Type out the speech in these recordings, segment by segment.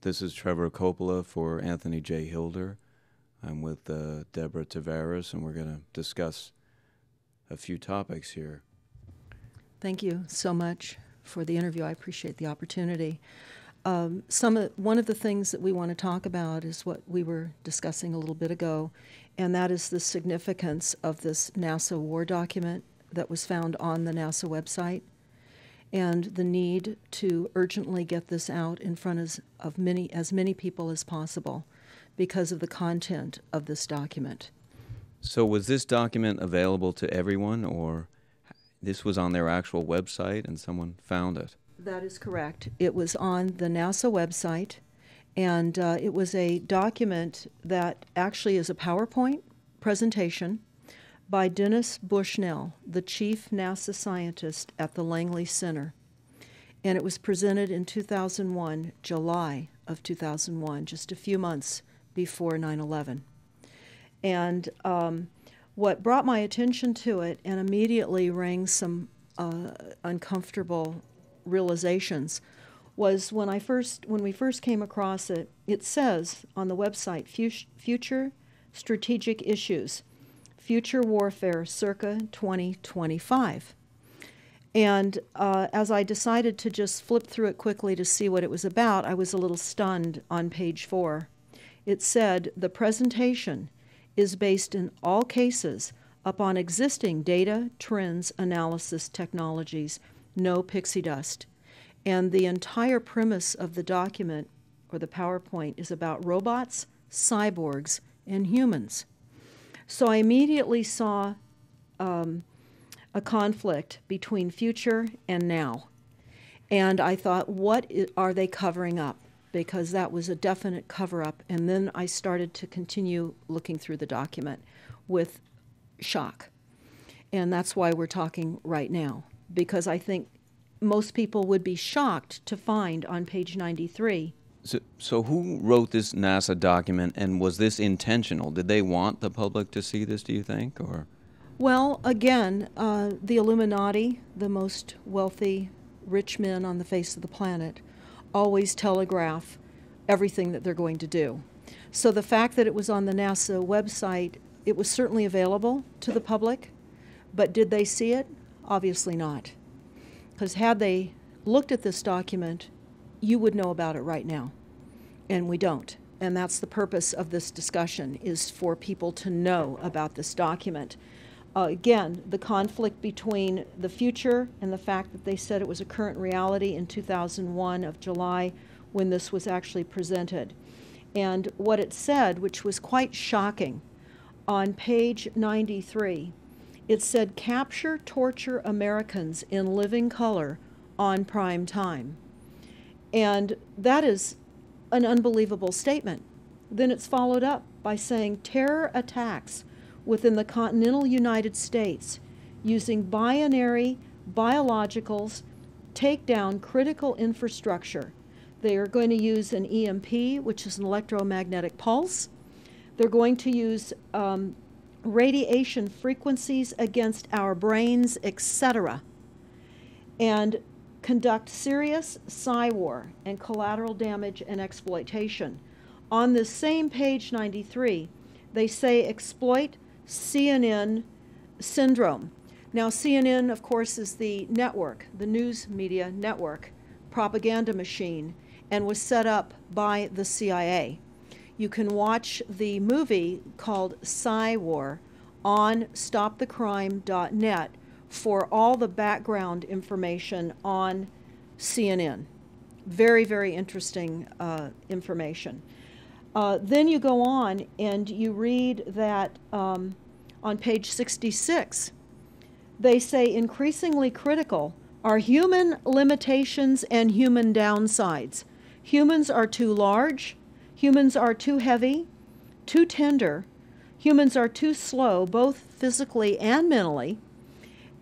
This is Trevor Coppola for Anthony J. Hilder. I'm with Deborah Tavares, and we're going to discuss a few topics here. Thank you so much for the interview. I appreciate the opportunity. One of the things that we want to talk about is what we were discussing a little bit ago, and that is the significance of this NASA war document that was found on the NASA website, and the need to urgently get this out in front of as many people as possible because of the content of this document. So was this document available to everyone, or this was on their actual website and someone found it? That is correct. It was on the NASA website, and it was a document that actually is a PowerPoint presentation by Dennis Bushnell, the chief NASA scientist at the Langley Center. And it was presented in 2001, July of 2001, just a few months before 9/11. And what brought my attention to it and immediately rang some uncomfortable realizations was when we first came across it. It says on the website, Future Strategic Issues, Future Warfare circa 2025. And as I decided to just flip through it quickly to see what it was about, I was a little stunned on page 4. It said, the presentation is based in all cases upon existing data, trends, analysis technologies, no pixie dust. And the entire premise of the document, or the PowerPoint, is about robots, cyborgs, and humans. So I immediately saw a conflict between future and now. And I thought, what are they covering up? Because that was a definite cover-up. And then I started to continue looking through the document with shock. And that's why we're talking right now, because I think most people would be shocked to find on page 93. So who wrote this NASA document, and was this intentional? Did they want the public to see this, do you think? Or? Well, again, the Illuminati, the most wealthy, rich men on the face of the planet, always telegraph everything that they're going to do. So the fact that it was on the NASA website, it was certainly available to the public, but did they see it? Obviously not. Because had they looked at this document, you would know about it right now, and we don't. And that's the purpose of this discussion, is for people to know about this document. Again, the conflict between the future and the fact that they said it was a current reality in 2001 of July when this was actually presented. And what it said, which was quite shocking, on page 93, it said, capture, torture Americans in living color on prime time. And that is an unbelievable statement. Then it's followed up by saying terror attacks within the continental United States using binary biologicals take down critical infrastructure. They are going to use an EMP, which is an electromagnetic pulse. They're going to use radiation frequencies against our brains, etc., and conduct serious psy-war and collateral damage and exploitation. On this same page 93, they say exploit CNN syndrome. Now, CNN, of course, is the network, the news media network, propaganda machine, and was set up by the CIA. You can watch the movie called Psy-War on stopthecrime.net for all the background information on CNN. Very, very interesting information. Then you go on and you read that on page 66, they say increasingly critical are human limitations and human downsides. Humans are too large, humans are too heavy, too tender, humans are too slow, both physically and mentally,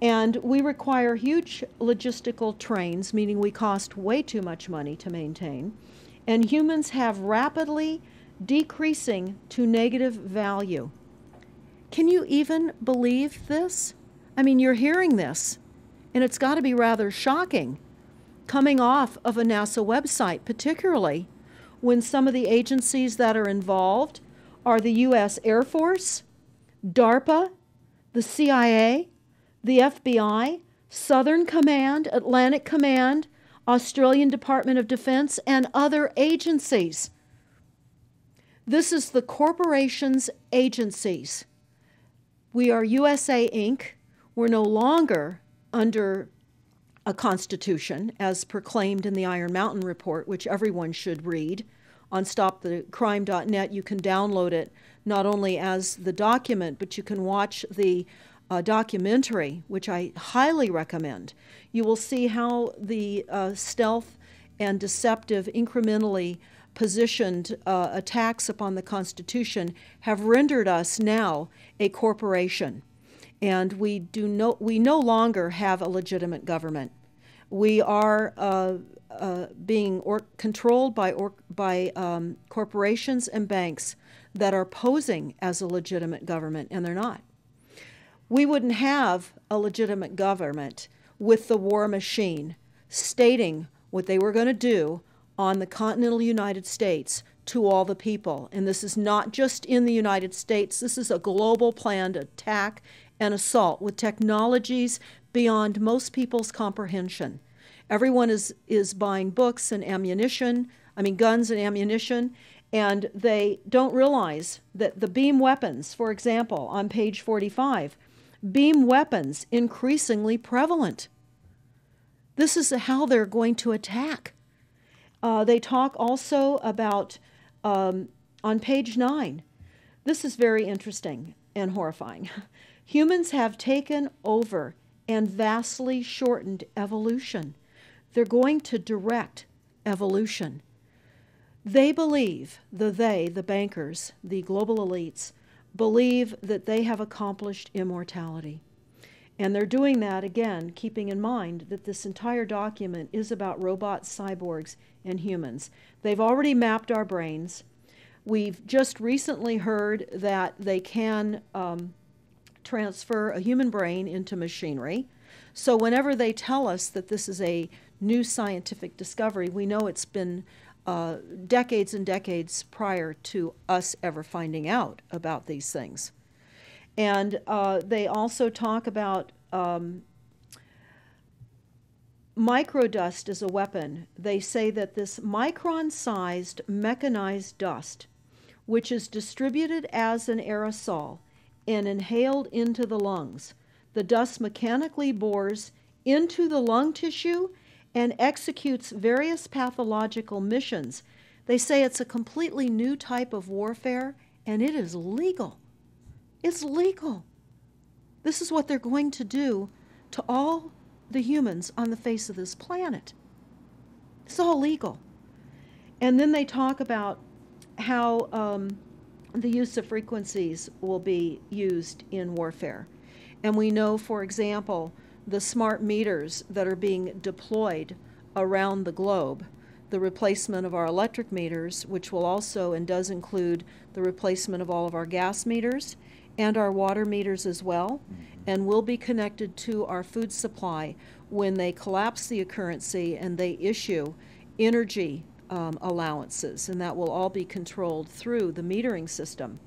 and we require huge logistical trains, meaning we cost way too much money to maintain, and humans have rapidly decreasing to negative value. Can you even believe this? I mean, you're hearing this, and it's got to be rather shocking coming off of a NASA website, particularly when some of the agencies that are involved are the U.S. Air Force, DARPA, the CIA, the FBI, Southern Command, Atlantic Command, Australian Department of Defense, and other agencies. This is the corporation's agencies. We are USA Inc. We're no longer under a constitution as proclaimed in the Iron Mountain Report, which everyone should read. On stopthecrime.net, you can download it not only as the document, but you can watch the documentary, which I highly recommend. You will see how the stealth and deceptive, incrementally positioned attacks upon the Constitution have rendered us now a corporation. And we no longer have a legitimate government. We are being controlled by corporations and banks that are posing as a legitimate government, and they're not. We wouldn't have a legitimate government with the war machine stating what they were going to do on the continental United States to all the people. And this is not just in the United States. This is a global planned attack and assault with technologies beyond most people's comprehension. Everyone is buying books and ammunition, guns and ammunition, and they don't realize that the beam weapons, for example, on page 45, beam weapons increasingly prevalent. This is how they're going to attack. They talk also about, on page 9, this is very interesting and horrifying. Humans have taken over and vastly shortened evolution. They're going to direct evolution. They believe, the bankers, the global elites, believe that they have accomplished immortality. And they're doing that, again, keeping in mind that this entire document is about robots, cyborgs, and humans. They've already mapped our brains. We've just recently heard that they can transfer a human brain into machinery. So whenever they tell us that this is a new scientific discovery, we know it's been decades and decades prior to us ever finding out about these things. And they also talk about microdust as a weapon. They say that this micron-sized mechanized dust, which is distributed as an aerosol and inhaled into the lungs, the dust mechanically bores into the lung tissue and executes various pathological missions. They say it's a completely new type of warfare, and it is legal. It's legal. This is what they're going to do to all the humans on the face of this planet. It's all legal. And then they talk about how the use of frequencies will be used in warfare. And we know, for example, the smart meters that are being deployed around the globe, the replacement of our electric meters, which will also and does include the replacement of all of our gas meters and our water meters as well, and will be connected to our food supply when they collapse the currency and they issue energy allowances, and that will all be controlled through the metering system.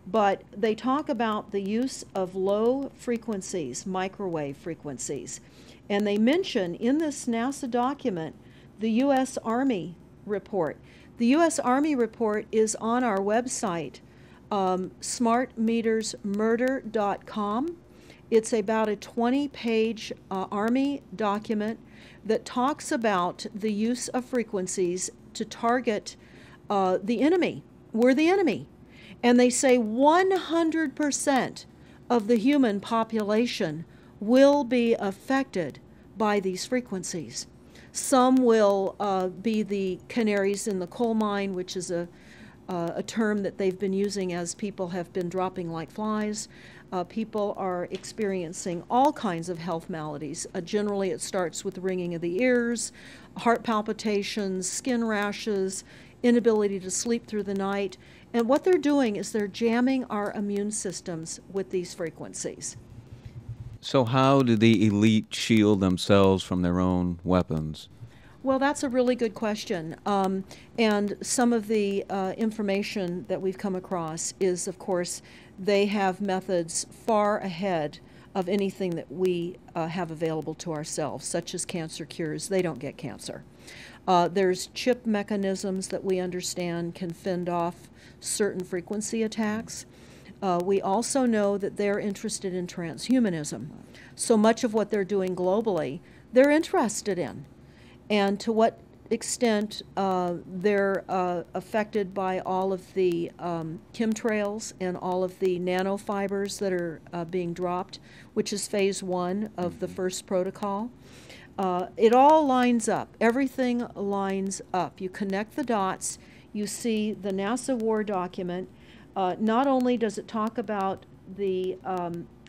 But they talk about the use of low frequencies, microwave frequencies, and they mention in this NASA document the U.S. Army report. The U.S. Army report is on our website, smartmetersmurder.com. It's about a 20-page Army document that talks about the use of frequencies to target the enemy. We're the enemy. And they say 100% of the human population will be affected by these frequencies. Some will be the canaries in the coal mine, which is a term that they've been using as people have been dropping like flies. People are experiencing all kinds of health maladies. Generally, it starts with ringing of the ears, heart palpitations, skin rashes, inability to sleep through the night. And what they're doing is they're jamming our immune systems with these frequencies. So how do the elite shield themselves from their own weapons? Well, that's a really good question. And some of the information that we've come across is, of course, they have methods far ahead of anything that we have available to ourselves, such as cancer cures. They don't get cancer. There's chip mechanisms that we understand can fend off certain frequency attacks. We also know that they're interested in transhumanism. So much of what they're doing globally, they're interested in. And to what extent they're affected by all of the chemtrails and all of the nanofibers that are being dropped, which is phase 1 of the first protocol. It all lines up. Everything lines up. You connect the dots. You see the NASA war document. Not only does it talk about the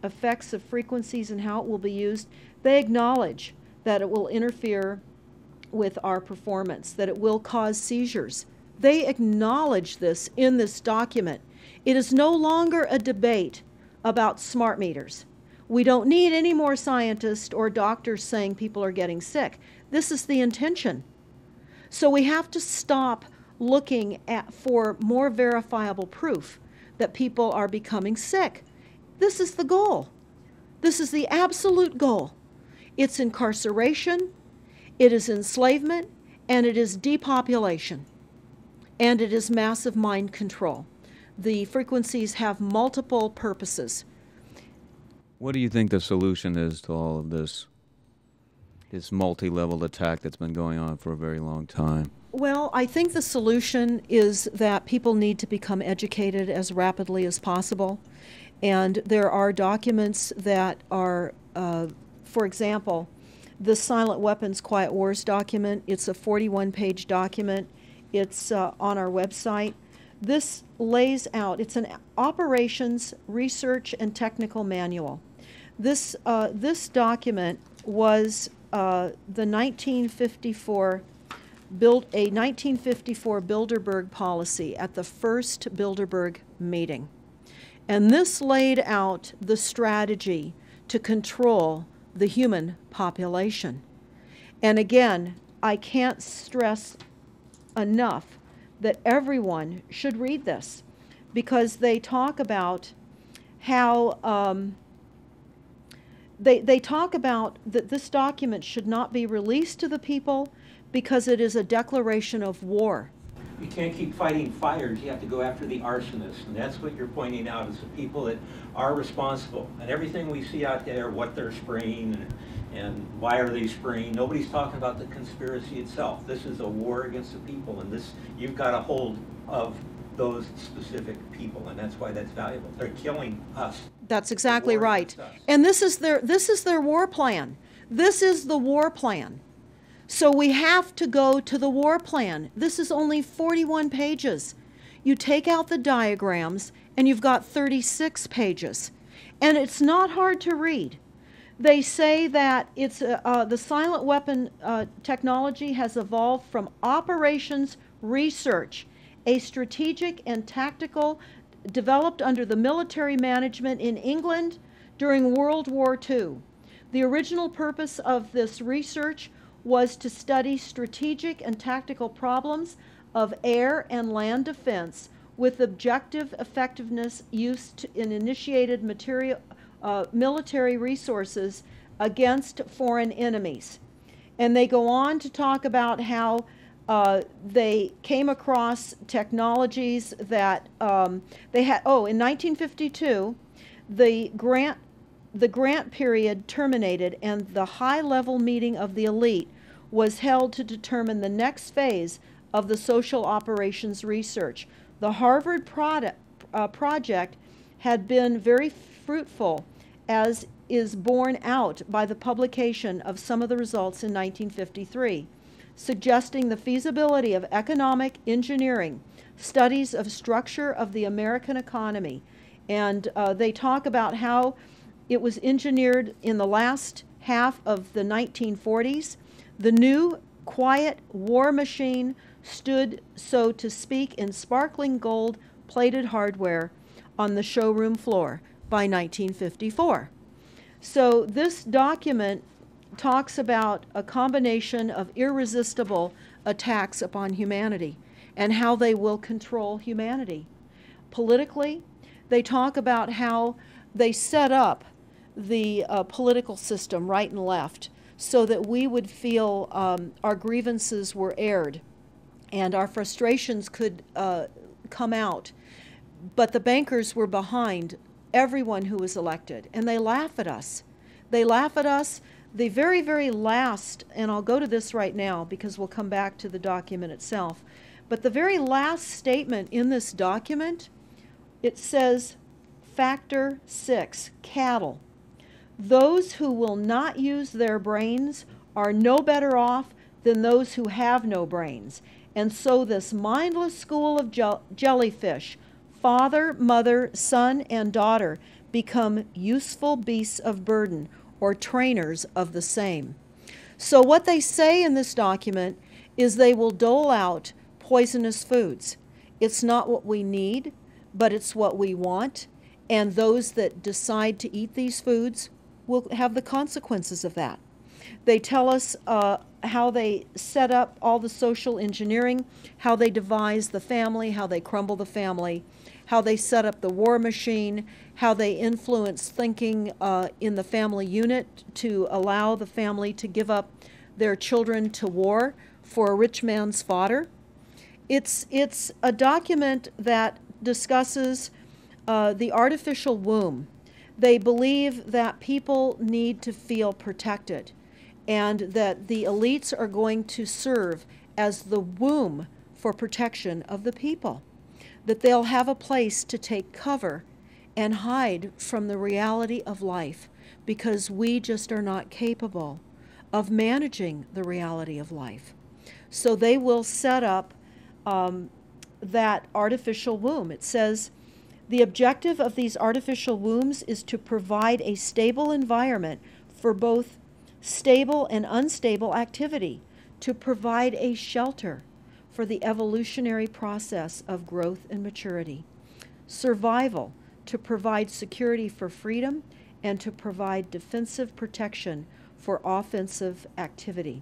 effects of frequencies and how it will be used, they acknowledge that it will interfere with our performance, that it will cause seizures. They acknowledge this in this document. It is no longer a debate about smart meters. We don't need any more scientists or doctors saying people are getting sick. This is the intention. So we have to stop looking for more verifiable proof that people are becoming sick. This is the goal. This is the absolute goal. It's incarceration, it is enslavement, and it is depopulation, and it is massive mind control. The frequencies have multiple purposes. What do you think the solution is to all of this multi-level attack that's been going on for a very long time? Well, I think the solution is that people need to become educated as rapidly as possible. And there are documents that are, for example, the Silent Weapons Quiet Wars document. It's a 41-page document. It's on our website. This lays out, it's an operations, research, and technical manual. This document was the 1954 a 1954 Bilderberg policy at the first Bilderberg meeting. And this laid out the strategy to control the human population. And again, I can't stress enough that everyone should read this, because they talk about how they talk about that this document should not be released to the people because it is a declaration of war. You can't keep fighting fires. You have to go after the arsonists, and that's what you're pointing out, is the people that are responsible. And everything we see out there, what they're spraying and why are they spraying, nobody's talking about the conspiracy itself. This is a war against the people, and this, you've got a hold of those specific people, and that's why that's valuable. They're killing us. That's exactly right. And this is their war plan. This is the war plan. So we have to go to the war plan. This is only 41 pages. You take out the diagrams and you've got 36 pages. And it's not hard to read. They say that it's the silent weapon technology has evolved from operations research, a strategic and tactical developed under the military management in England during World War II. The original purpose of this research was to study strategic and tactical problems of air and land defense with objective effectiveness used in initiated military resources against foreign enemies. And they go on to talk about how they came across technologies that they had. Oh, in 1952, the grant period terminated and the high-level meeting of the elite was held to determine the next phase of the social operations research. The Harvard project had been very fruitful, as is borne out by the publication of some of the results in 1953, suggesting the feasibility of economic engineering, studies of structure of the American economy. And they talk about how it was engineered in the last half of the 1940s. The new quiet war machine stood, so to speak, in sparkling gold-plated hardware on the showroom floor by 1954. So this document talks about a combination of irresistible attacks upon humanity and how they will control humanity. Politically, they talk about how they set up the political system right and left so that we would feel our grievances were aired and our frustrations could come out. But the bankers were behind everyone who was elected, and they laugh at us. They laugh at us. The very, very last, and I'll go to this right now because we'll come back to the document itself, but the very last statement in this document, it says, Factor 6, cattle. Those who will not use their brains are no better off than those who have no brains. And so this mindless school of jellyfish, father, mother, son, and daughter, become useful beasts of burden, or trainers of the same. So what they say in this document is they will dole out poisonous foods. It's not what we need, but it's what we want, and those that decide to eat these foods will have the consequences of that. They tell us how they set up all the social engineering, how they devise the family, how they crumble the family, how they set up the war machine, how they influence thinking in the family unit to allow the family to give up their children to war for a rich man's fodder. It's a document that discusses the artificial womb. They believe that people need to feel protected and that the elites are going to serve as the womb for protection of the people, that they'll have a place to take cover and hide from the reality of life because we just are not capable of managing the reality of life. So they will set up that artificial womb. It says, the objective of these artificial wombs is to provide a stable environment for both stable and unstable activity, to provide a shelter for the evolutionary process of growth and maturity. Survival, to provide security for freedom and to provide defensive protection for offensive activity.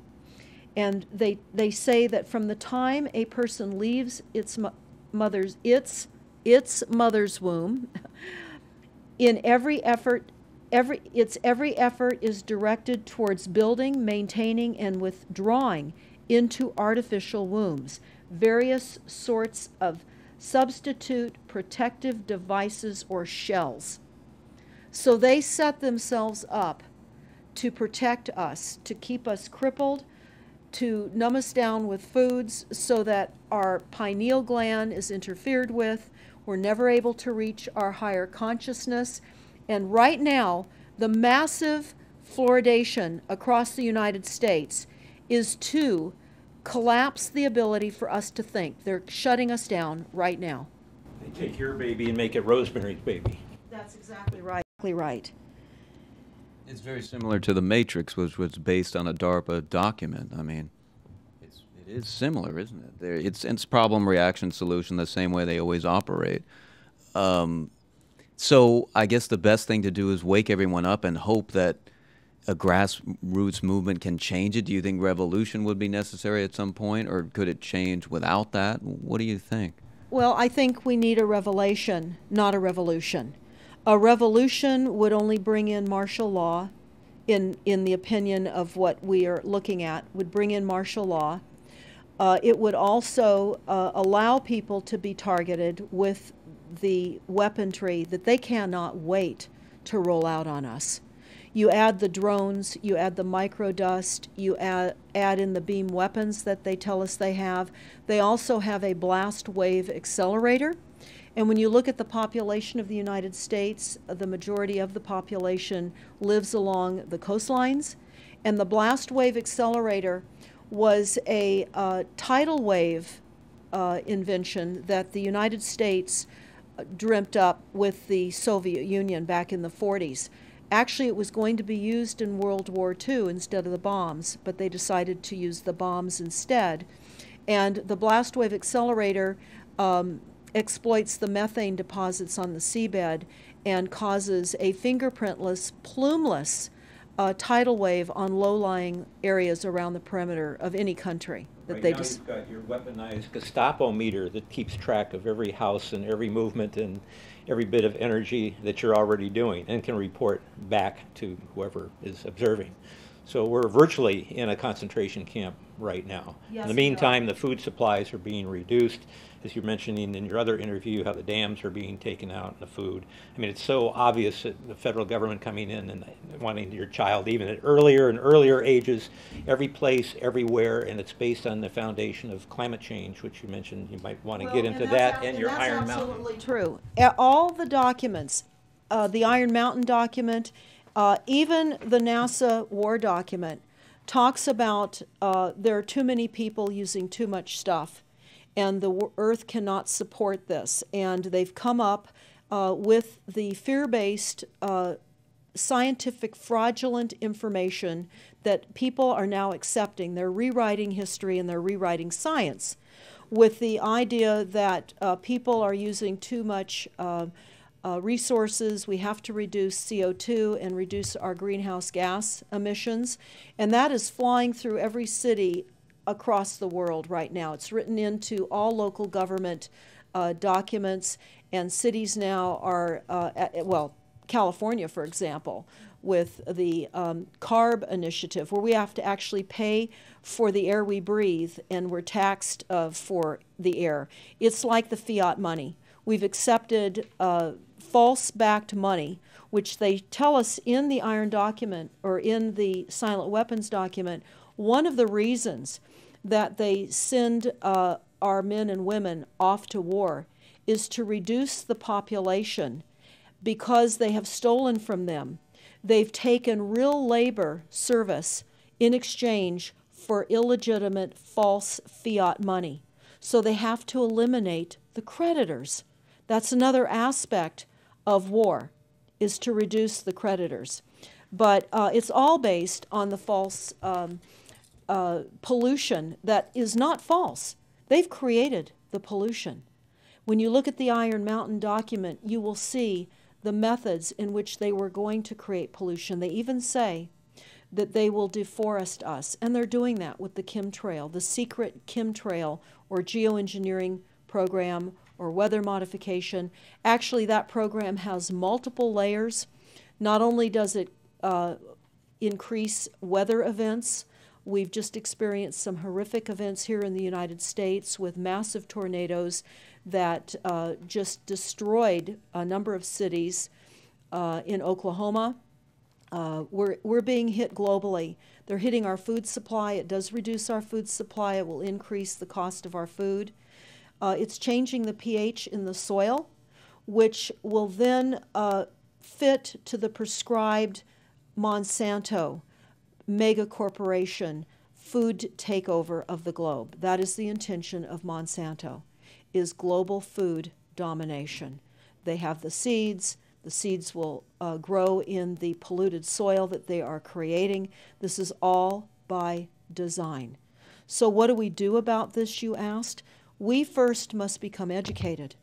And they say that from the time a person leaves its mother's womb, in every effort is directed towards building, maintaining, and withdrawing into artificial wombs various sorts of substitute protective devices or shells. So they set themselves up to protect us, to keep us crippled, to numb us down with foods so that our pineal gland is interfered with. We're never able to reach our higher consciousness. And right now, the massive fluoridation across the United States is to collapse the ability for us to think. They're shutting us down right now. They take your baby and make it Rosemary's Baby. That's exactly right. Exactly right. It's very similar to The Matrix, which was based on a DARPA document. I mean, it is similar, isn't it? It's problem, reaction, solution, the same way they always operate. So I guess the best thing to do is wake everyone up and hope that a grassroots movement can change it. Do you think revolution would be necessary at some point, or could it change without that? What do you think? Well, I think we need a revelation, not a revolution. A revolution would only bring in martial law, in the opinion of what we are looking at, would bring in martial law. It would also allow people to be targeted with the weaponry that they cannot wait to roll out on us. You add the drones, you add the microdust, you add in the beam weapons that they tell us they have. They also have a blast wave accelerator. And when you look at the population of the United States, the majority of the population lives along the coastlines. And the blast wave accelerator was a tidal wave invention that the United States dreamt up with the Soviet Union back in the 40s. Actually, it was going to be used in World War II instead of the bombs, but they decided to use the bombs instead. And the blast wave accelerator exploits the methane deposits on the seabed and causes a fingerprintless, plumeless tidal wave on low-lying areas around the perimeter of any country that Right they now just. you've got your weaponized Gestapo meter that keeps track of every house and every movement and every bit of energy that you're already doing and can report back to whoever is observing. So we're virtually in a concentration camp right now. Yes, In the we are. meantime, the food supplies are being reduced. As you're mentioning in your other interview, how the dams are being taken out and the food. I mean, it's so obvious that the federal government coming in and wanting your child even at earlier and earlier ages, every place, everywhere, and it's based on the foundation of climate change, which you mentioned you might want to get into that and your Iron Mountain. That's absolutely true. All the documents, the Iron Mountain document, even the NASA war document, talks about there are too many people using too much stuff, and the Earth cannot support this. And they've come up with the fear-based, scientific, fraudulent information that people are now accepting. They're rewriting history and they're rewriting science with the idea that people are using too much resources. We have to reduce CO2 and reduce our greenhouse gas emissions. And that is flying through every city across the world right now. It's written into all local government documents, and cities now are, well, California, for example, with the CARB initiative, where we have to actually pay for the air we breathe, and we're taxed for the air. It's like the fiat money. We've accepted false-backed money, which they tell us in the Iron document, or in the silent weapons document, one of the reasons that they send our men and women off to war is to reduce the population because they have stolen from them. They've taken real labor service in exchange for illegitimate false fiat money. So they have to eliminate the creditors. That's another aspect of war, is to reduce the creditors. But it's all based on the false pollution that is not false. They've created the pollution. When you look at the Iron Mountain document, you will see the methods in which they were going to create pollution. They even say that they will deforest us, and they're doing that with the chemtrail, the secret chemtrail or geoengineering program or weather modification. Actually, that program has multiple layers. Not only does it increase weather events, we've just experienced some horrific events here in the United States with massive tornadoes that just destroyed a number of cities in Oklahoma. We're being hit globally. They're hitting our food supply. It does reduce our food supply. It will increase the cost of our food. It's changing the pH in the soil, which will then fit to the prescribed Monsanto mega corporation food takeover of the globe. That is the intention of Monsanto, is global food domination. They have the seeds. The seeds will grow in the polluted soil that they are creating. This is all by design. So what do we do about this, you asked? We first must become educated.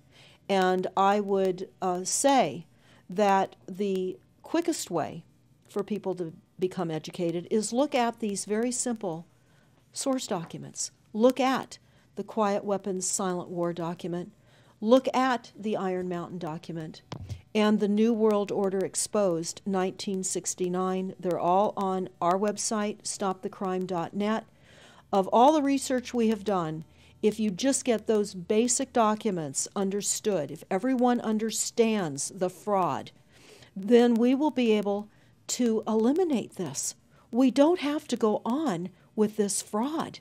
And I would say that the quickest way for people to become educated is look at these very simple source documents. Look at the Quiet Weapons Silent War document. Look at the Iron Mountain document and the New World Order Exposed, 1969. They're all on our website, stopthecrime.net. Of all the research we have done, if you just get those basic documents understood, if everyone understands the fraud, then we will be able to eliminate this. We don't have to go on with this fraud.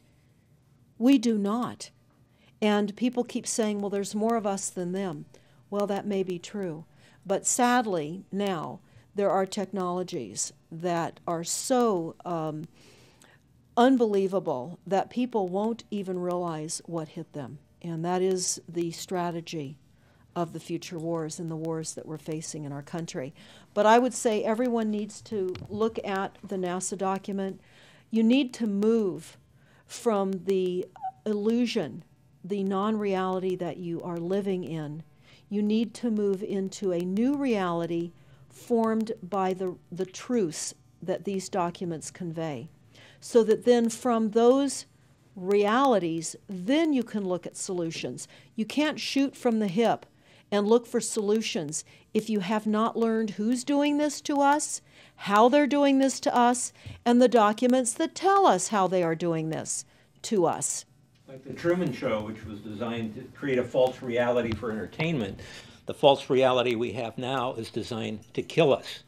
We do not. And people keep saying, well, there's more of us than them. Well, that may be true. But sadly, now, there are technologies that are so unbelievable that people won't even realize what hit them. And that is the strategy of the future wars and the wars that we're facing in our country. But I would say everyone needs to look at the NASA document. You need to move from the illusion, the non-reality that you are living in. You need to move into a new reality formed by the truths that these documents convey. So that then from those realities, then you can look at solutions. You can't shoot from the hip and look for solutions if you have not learned who's doing this to us, how they're doing this to us, and the documents that tell us how they are doing this to us. Like the Truman Show, which was designed to create a false reality for entertainment. The false reality we have now is designed to kill us.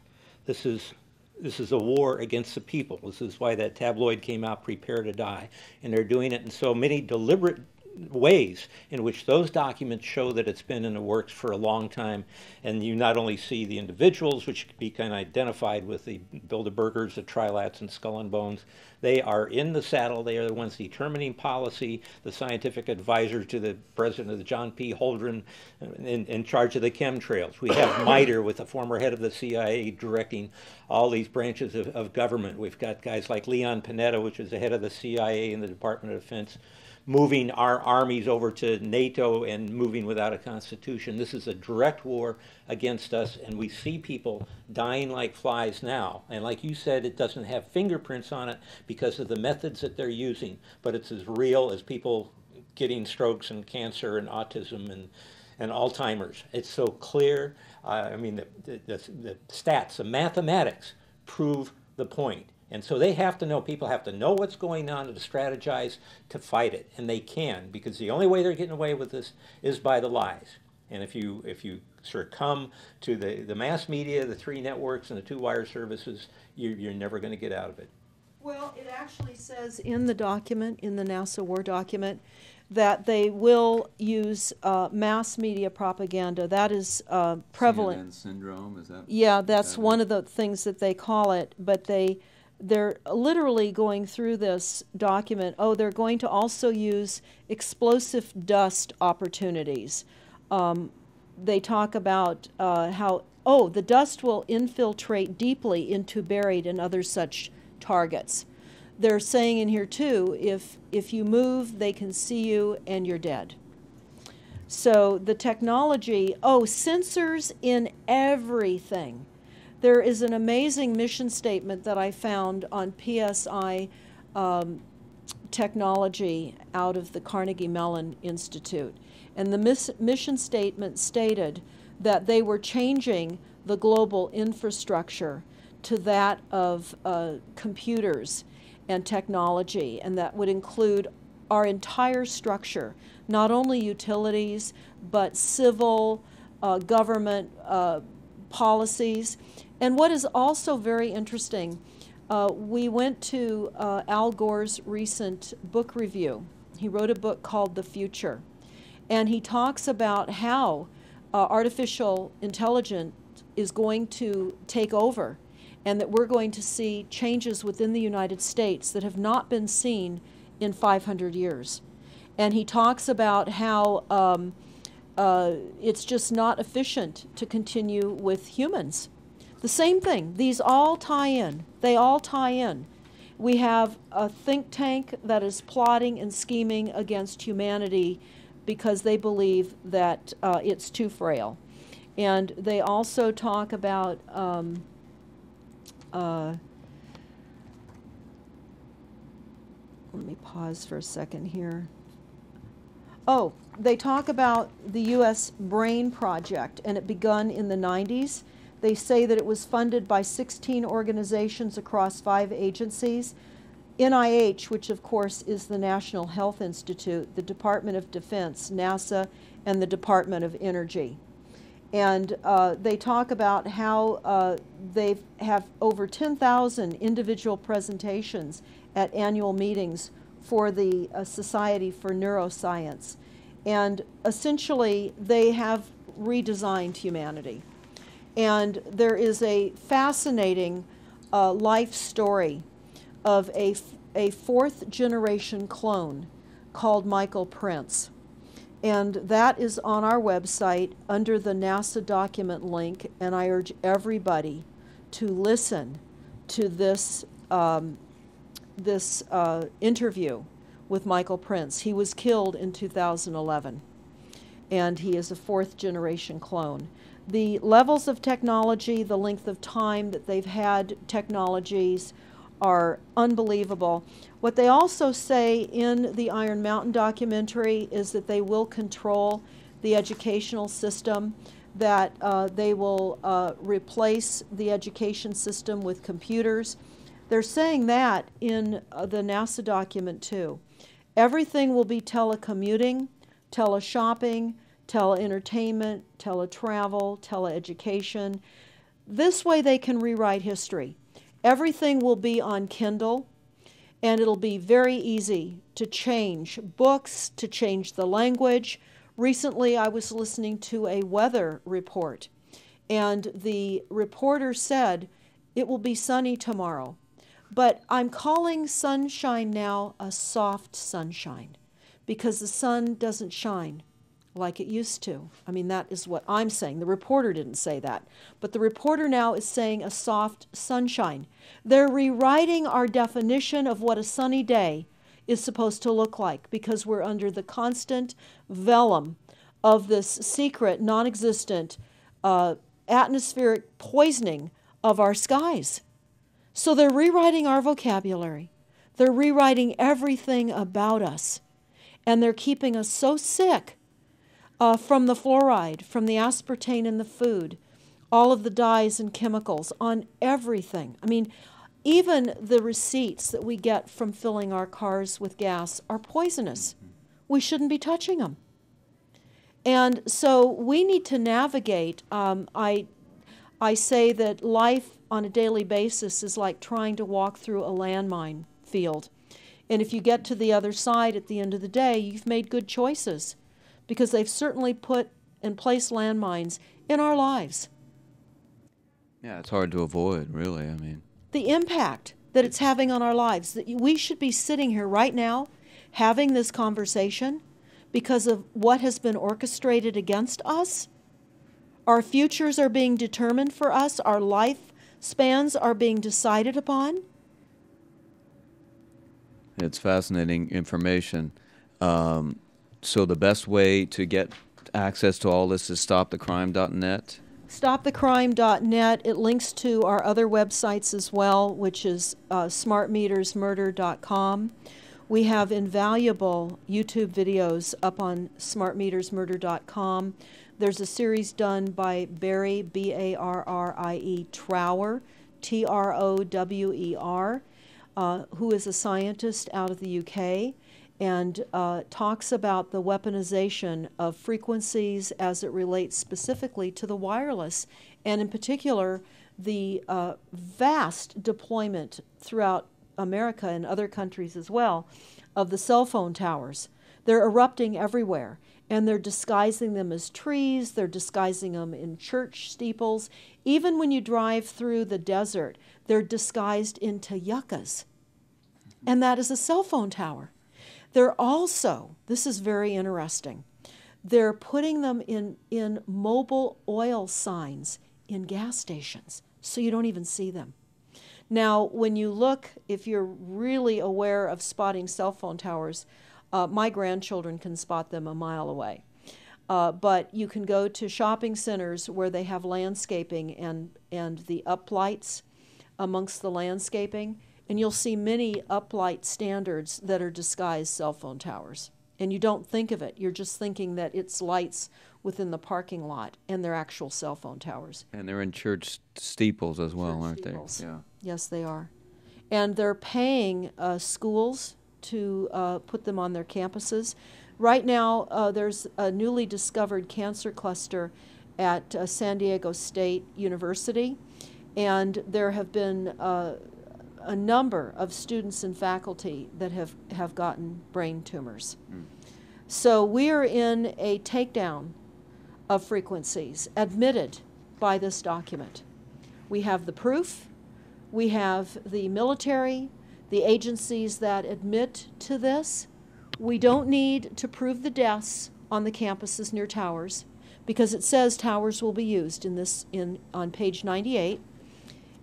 This is a war against the people. This is why that tabloid came out, Prepare to Die. And they're doing it in so many deliberate ways in which those documents show that it's been in the works for a long time. And you not only see the individuals, which can be kind of identified with the Bilderbergers, the Trilats, and Skull and Bones. They are in the saddle. They are the ones determining policy, the scientific advisors to the president of the John P. Holdren in charge of the chemtrails. We have MITRE with the former head of the CIA directing all these branches of government. We've got guys like Leon Panetta, which is the head of the CIA and the Department of Defense, moving our armies over to NATO and moving without a constitution. This is a direct war against us, and we see people dying like flies now. And like you said, it doesn't have fingerprints on it because of the methods that they're using, but it's as real as people getting strokes and cancer and autism and Alzheimer's. It's so clear. I mean, the stats, the mathematics prove the point. And so they have to know, people have to know what's going on to strategize to fight it. And they can, because the only way they're getting away with this is by the lies. And if you succumb to the mass media, the three networks, and the two wire services, you're never going to get out of it. Well, it actually says in the document, in the NASA War document, that they will use mass media propaganda. That is prevalent. CNN syndrome, is that? Yeah, that's one of the things that they call it. But they're literally going through this document. Oh, they're going to also use explosive dust opportunities. They talk about how, the dust will infiltrate deeply into buried and other such targets. They're saying in here too, if you move, they can see you and you're dead. So the technology, sensors in everything. There is an amazing mission statement that I found on PSI technology out of the Carnegie Mellon Institute. And the mission statement stated that they were changing the global infrastructure to that of computers and technology, and that would include our entire structure, not only utilities, but civil, government policies. And what is also very interesting, we went to Al Gore's recent book review. He wrote a book called The Future, and he talks about how artificial intelligence is going to take over, and that we're going to see changes within the United States that have not been seen in 500 years. And he talks about how it's just not efficient to continue with humans. The same thing. These all tie in. They all tie in. We have a think tank that is plotting and scheming against humanity because they believe that it's too frail. And they also talk about let me pause for a second here. Oh, they talk about the U.S. Brain Project, and it begun in the 90s. They say that it was funded by 16 organizations across 5 agencies. NIH, which of course is the National Health Institute, the Department of Defense, NASA, and the Department of Energy. And they talk about how they have over 10,000 individual presentations at annual meetings for the Society for Neuroscience. And essentially, they have redesigned humanity. And there is a fascinating life story of a 4th generation clone called Michael Prince. And that is on our website under the NASA document link, and I urge everybody to listen to this, interview with Michael Prince. He was killed in 2011. and he is a 4th generation clone. The levels of technology, the length of time that they've had technologies are unbelievable. What they also say in the Iron Mountain documentary is that they will control the educational system, that they will replace the education system with computers. They're saying that in the NASA document too. Everything will be telecommuting, teleshopping, tele-entertainment, teletravel, teleeducation. This way they can rewrite history. Everything will be on Kindle, and it'll be very easy to change books, to change the language. Recently, I was listening to a weather report, and the reporter said, it will be sunny tomorrow. But I'm calling sunshine now a soft sunshine, because the sun doesn't shine like it used to. I mean, that is what I'm saying. The reporter didn't say that. But the reporter now is saying a soft sunshine. They're rewriting our definition of what a sunny day is supposed to look like, because we're under the constant vellum of this secret, non-existent atmospheric poisoning of our skies. So they're rewriting our vocabulary. They're rewriting everything about us. And they're keeping us so sick from the fluoride, from the aspartame in the food, all of the dyes and chemicals on everything. I mean, even the receipts that we get from filling our cars with gas are poisonous. We shouldn't be touching them. And so we need to navigate. I say that life on a daily basis is like trying to walk through a landmine field. And if you get to the other side at the end of the day, you've made good choices, because they've certainly put and placed landmines in our lives. Yeah, it's hard to avoid, really. I mean, the impact that it's having on our lives, that we should be sitting here right now having this conversation because of what has been orchestrated against us. Our futures are being determined for us. Our lifespans are being decided upon. it's fascinating information. So the best way to get access to all this is stopthecrime.net? Stopthecrime.net. It links to our other websites as well, which is smartmetersmurder.com. We have invaluable YouTube videos up on smartmetersmurder.com. There's a series done by Barry, B-A-R-R-I-E, Trower, T-R-O-W-E-R, who is a scientist out of the UK, and talks about the weaponization of frequencies as it relates specifically to the wireless, and in particular, the vast deployment throughout America and other countries as well of the cell phone towers. They're erupting everywhere, and they're disguising them as trees, they're disguising them in church steeples. Even when you drive through the desert, they're disguised into yuccas, and that is a cell phone tower. They're also, this is very interesting, they're putting them in mobile oil signs in gas stations, so you don't even see them. Now, when you look, if you're really aware of spotting cell phone towers, my grandchildren can spot them a mile away. But you can go to shopping centers where they have landscaping and the uplights amongst the landscaping, and you'll see many uplight standards that are disguised cell phone towers. And you don't think of it. You're just thinking that it's lights within the parking lot, and they're actual cell phone towers. And they're in church steeples as well, aren't they? Yeah. Yes, they are. And they're paying schools to put them on their campuses. Right now, there's a newly discovered cancer cluster at San Diego State University, and there have been a number of students and faculty that have gotten brain tumors. So we are in a takedown of frequencies admitted by this document. We have the proof, we have the military, the agencies that admit to this. We don't need to prove the deaths on the campuses near towers, because it says towers will be used on page 98.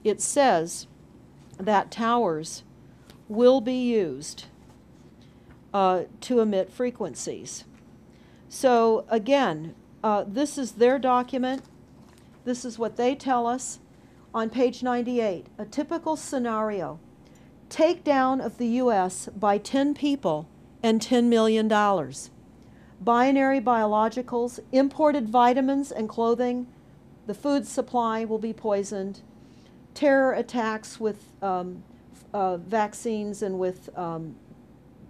It says that towers will be used to emit frequencies. So again, this is their document. This is what they tell us on page 98. A typical scenario: takedown of the U.S. by 10 people and $10 million. Binary biologicals, imported vitamins and clothing, the food supply will be poisoned. Terror attacks with vaccines and with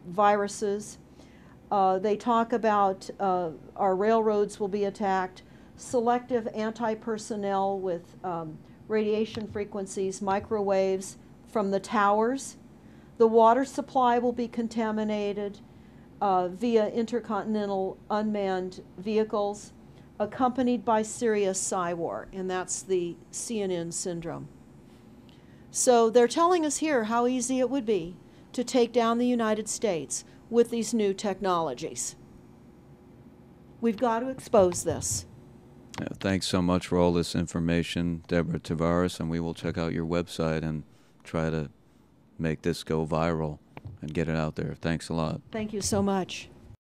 viruses. They talk about our railroads will be attacked. Selective anti-personnel with radiation frequencies, microwaves from the towers. The water supply will be contaminated via intercontinental unmanned vehicles, accompanied by serious psy-war, and that's the CNN syndrome. So they're telling us here how easy it would be to take down the United States with these new technologies. We've got to expose this. Thanks so much for all this information, Deborah Tavares, and we will check out your website and try to make this go viral and get it out there. Thanks a lot. Thank you so much.